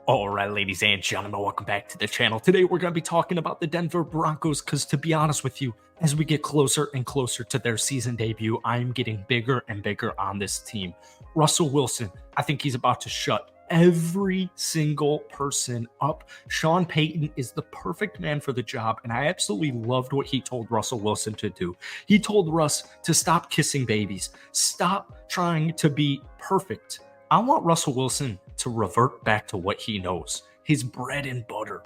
All right, ladies and gentlemen, welcome back to the channel. Today, we're going to be talking about the Denver Broncos because, to be honest with you, as we get closer and closer to their season debut, I am getting bigger and bigger on this team. Russell Wilson, I think he's about to shut every single person up. Sean Payton is the perfect man for the job, and I absolutely loved what he told Russell Wilson to do. He told Russ to stop kissing babies, stop trying to be perfect. I want Russell Wilson to revert back to what he knows, his bread and butter.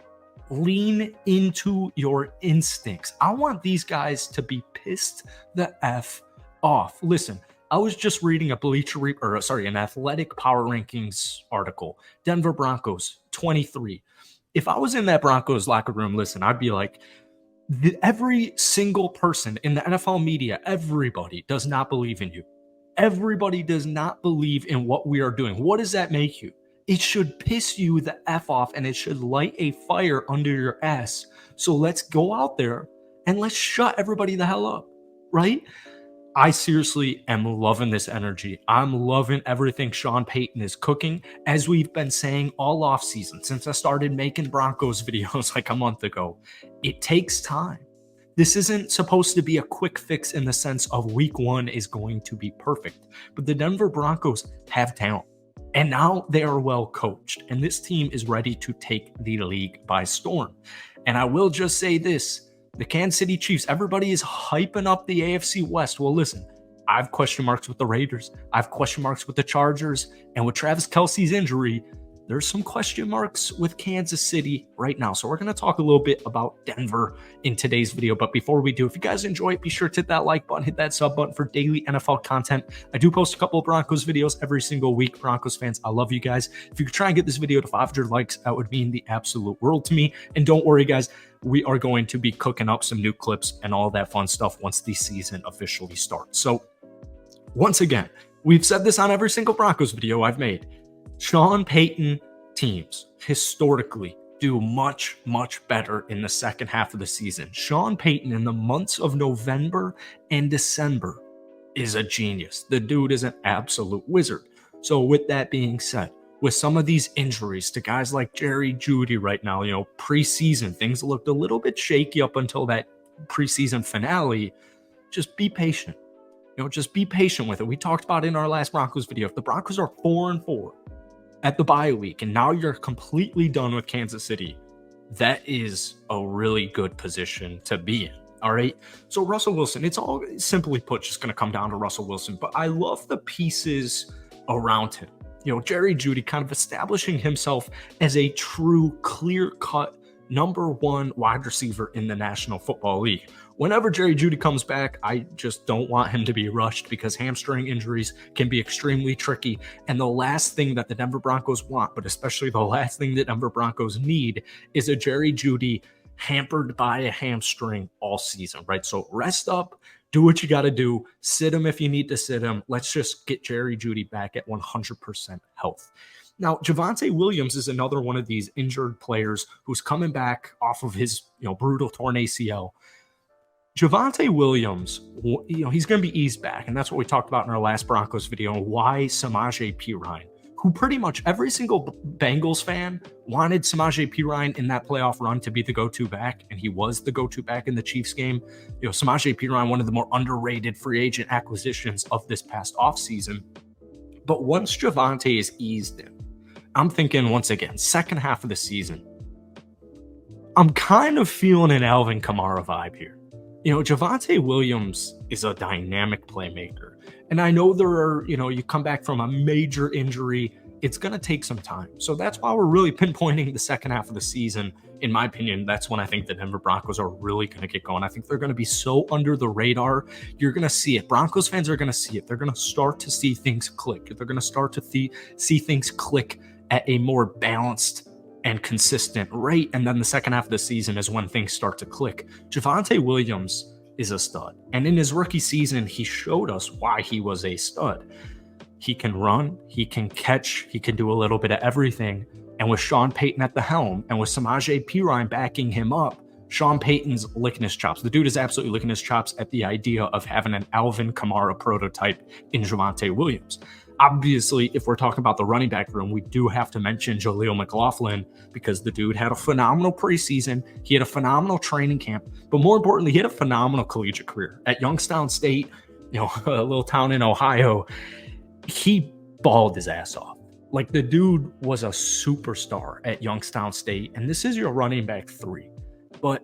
Lean into your instincts. I want these guys to be pissed the F off. Listen, I was just reading an Athletic Power Rankings article. Denver Broncos, 23. If I was in that Broncos locker room, listen, I'd be like, every single person in the NFL media, everybody does not believe in you. Everybody does not believe in what we are doing. What does that make you? It should piss you the F off, and it should light a fire under your ass. So let's go out there and let's shut everybody the hell up, right? I seriously am loving this energy. I'm loving everything Sean Payton is cooking. As we've been saying all offseason, since I started making Broncos videos like a month ago, it takes time. This isn't supposed to be a quick fix in the sense of week one is going to be perfect. But the Denver Broncos have talent. And now they are well coached. And this team is ready to take the league by storm. And I will just say this. The Kansas City Chiefs, everybody is hyping up the AFC West. Well, listen, I have question marks with the Raiders. I have question marks with the Chargers. And with Travis Kelce's injury, there's some question marks with Kansas City right now. So we're going to talk a little bit about Denver in today's video. But before we do, if you guys enjoy it, be sure to hit that like button, hit that sub button for daily NFL content. I do post a couple of Broncos videos every single week. Broncos fans, I love you guys. If you could try and get this video to 500 likes, that would mean the absolute world to me. And don't worry, guys, we are going to be cooking up some new clips and all that fun stuff once the season officially starts. So once again, we've said this on every single Broncos video I've made. Sean Payton teams historically do much, much better in the second half of the season. Sean Payton in the months of November and December is a genius. The dude is an absolute wizard. So with that being said, with some of these injuries to guys like Jeudy right now, preseason, things looked a little bit shaky up until that preseason finale. Just be patient. Just be patient with it. We talked about it in our last Broncos video. If the Broncos are 4-4 at the bye week, and now you're completely done with Kansas City, that is a really good position to be in. All right. So Russell Wilson, it's all simply put just going to come down to Russell Wilson. But I love the pieces around him. Jeudy kind of establishing himself as a true clear-cut number one wide receiver in the National Football League. Whenever Jeudy comes back, I just don't want him to be rushed because hamstring injuries can be extremely tricky. And the last thing that the Denver Broncos want, but especially the last thing that Denver Broncos need, is a Jeudy hampered by a hamstring all season, right? So rest up, do what you got to do, sit him if you need to sit him. Let's just get Jeudy back at 100% health. Now, Javonte Williams is another one of these injured players who's coming back off of his brutal torn ACL. Javonte Williams, he's going to be eased back, and that's what we talked about in our last Broncos video, why Samaje Perine, who pretty much every single Bengals fan wanted Samaje Perine in that playoff run to be the go-to back, and he was the go-to back in the Chiefs game. Samaje Perine, one of the more underrated free agent acquisitions of this past offseason. But once Javonte is eased in, I'm thinking, once again, second half of the season, I'm kind of feeling an Alvin Kamara vibe here. Javonte Williams is a dynamic playmaker. And I know there are, you come back from a major injury, it's going to take some time. So that's why we're really pinpointing the second half of the season. In my opinion, that's when I think the Denver Broncos are really going to get going. I think they're going to be so under the radar. You're going to see it. Broncos fans are going to see it. They're going to start to see things click. They're going to start to see things click at a more balanced and consistent rate. And then the second half of the season is when things start to click. Javonte Williams is a stud. And in his rookie season, he showed us why he was a stud. He can run, he can catch, he can do a little bit of everything. And with Sean Payton at the helm and with Samaje Perine backing him up, Sean Payton's licking his chops. The dude is absolutely licking his chops at the idea of having an Alvin Kamara prototype in Javonte Williams. Obviously, if we're talking about the running back room, we do have to mention Jaleel McLaughlin because the dude had a phenomenal preseason. He had a phenomenal training camp, but more importantly, he had a phenomenal collegiate career at Youngstown State, a little town in Ohio. He balled his ass off. Like, the dude was a superstar at Youngstown State, and this is your running back 3. But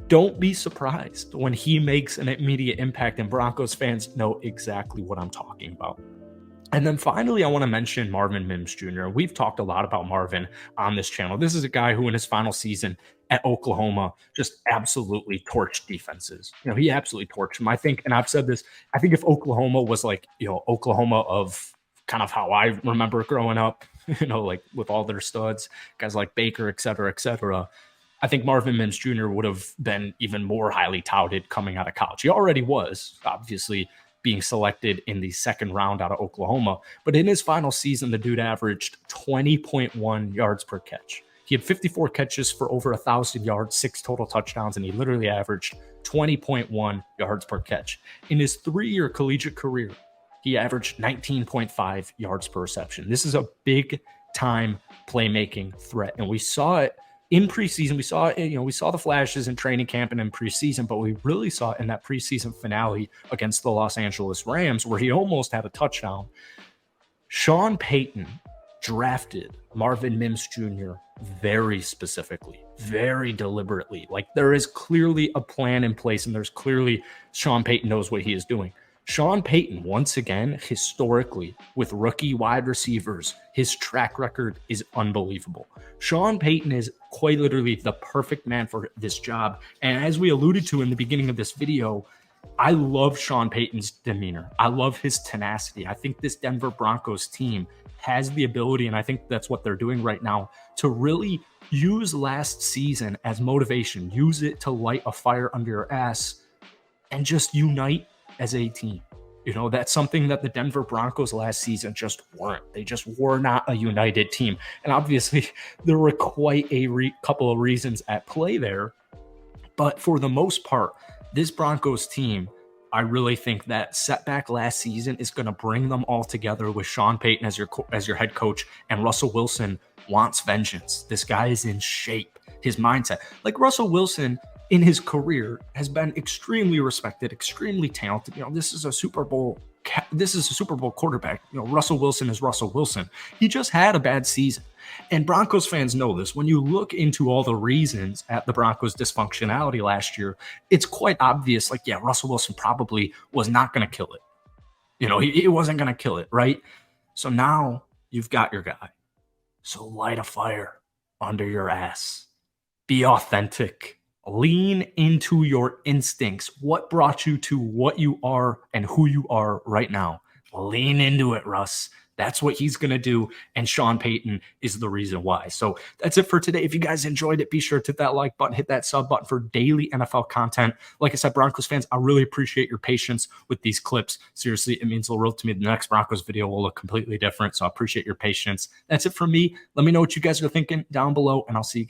don't be surprised when he makes an immediate impact, and Broncos fans know exactly what I'm talking about. And then finally, I want to mention Marvin Mims Jr. We've talked a lot about Marvin on this channel. This is a guy who in his final season at Oklahoma just absolutely torched defenses. He absolutely torched them. I think, and I've said this, I think if Oklahoma was like, Oklahoma of kind of how I remember growing up, like with all their studs, guys like Baker, et cetera, I think Marvin Mims Jr. would have been even more highly touted coming out of college. He already was, obviously, being selected in the second round out of Oklahoma. But in his final season, the dude averaged 20.1 yards per catch. He had 54 catches for over 1,000 yards, 6 total touchdowns, and he literally averaged 20.1 yards per catch. In his 3-year collegiate career, he averaged 19.5 yards per reception. This is a big-time playmaking threat, and we saw it in preseason. We saw it, we saw the flashes in training camp and in preseason, but we really saw it in that preseason finale against the Los Angeles Rams, where he almost had a touchdown. Sean Payton drafted Marvin Mims Jr. very specifically, very deliberately. Like, there is clearly a plan in place, and there's clearly Sean Payton knows what he is doing. Sean Payton, once again, historically, with rookie wide receivers, his track record is unbelievable. Sean Payton is quite literally the perfect man for this job. And as we alluded to in the beginning of this video, I love Sean Payton's demeanor. I love his tenacity. I think this Denver Broncos team has the ability, and I think that's what they're doing right now, to really use last season as motivation. Use it to light a fire under your ass and just unite as a team. That's something that the Denver Broncos last season just weren't. They just were not a united team. And obviously, there were quite a couple of reasons at play there. But for the most part, this Broncos team, I really think that setback last season is going to bring them all together with Sean Payton as your head coach, and Russell Wilson wants vengeance. This guy is in shape. His mindset, like Russell Wilson, in his career has been extremely respected, extremely talented. This is a Super Bowl quarterback. Russell Wilson is Russell Wilson. He just had a bad season. And Broncos fans know this. When you look into all the reasons at the Broncos' dysfunctionality last year, it's quite obvious, like, yeah, Russell Wilson probably was not going to kill it. He wasn't going to kill it, right? So now you've got your guy. So light a fire under your ass. Be authentic. Lean into your instincts. What brought you to what you are and who you are right now? Lean into it, Russ. That's what he's going to do, and Sean Payton is the reason why. So that's it for today. If you guys enjoyed it, be sure to hit that like button, hit that sub button for daily NFL content. Like I said, Broncos fans, I really appreciate your patience with these clips. Seriously, it means the world to me. The next Broncos video will look completely different, so I appreciate your patience. That's it from me. Let me know what you guys are thinking down below, and I'll see you guys.